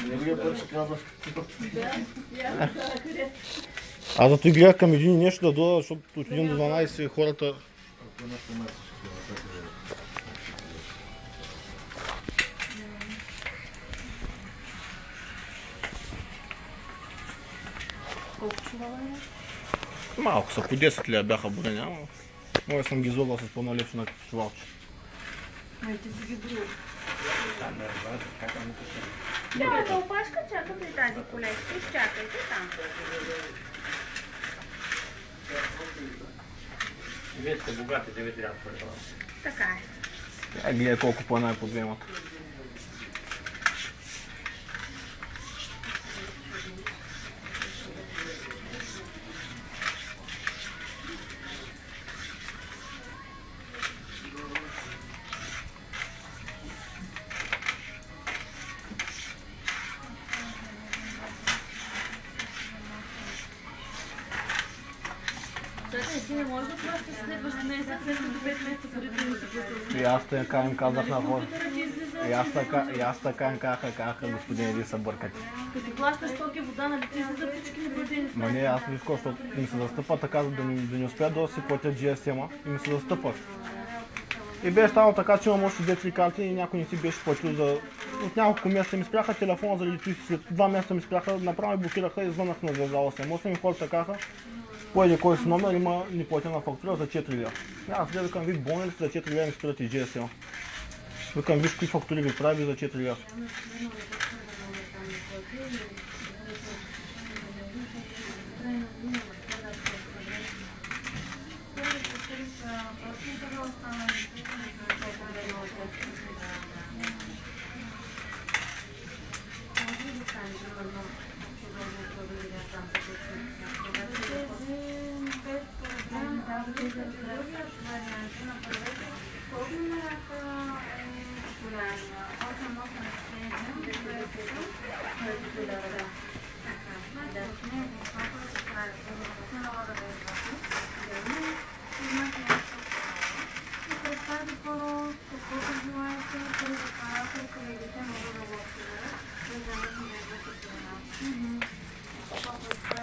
Другия път ще казваш. Аз зато и гледах към един нещо да дойда, защото от 1 до 12 хората... Колко чувала е? Малко са, по 10 лева бяха бурени, ама... Може съм ги излагал с по-налепшена чувалче. Ай, ти си ги броил. Цялата опашка чака при тази колечка. Изчакайте там. Вие сте богати, да ви трябва да. Така е. Гледай колко плана е подвемата. Ти не можеш да плащаш следващия месец, след 5 месеца преди да ми се платил. И аз така им казах на хора. И аз така им казаха, господин, иди се бъркате. Като плащаш токи вода, нали ти за всички неплатени Ма не, аз не искам, защото ми се застъпва така, да не успеят да си платят GSM-а и ми се застъпват. И беше станало така, че имам още 2-3 карти и някой не си беше платил за... От няколко месеца ми спряха телефона, заради това след 2 месеца ми спряха, направо ми блокираха и звънах на звезда 8 и хората казаха, поеде кой си номер, има неплатена фактура за 4 лева. Аз викам, вие болни ли сте, за 4 лева ми спират и GSM. Викам, виж кои фактури ви прави за 4 лева.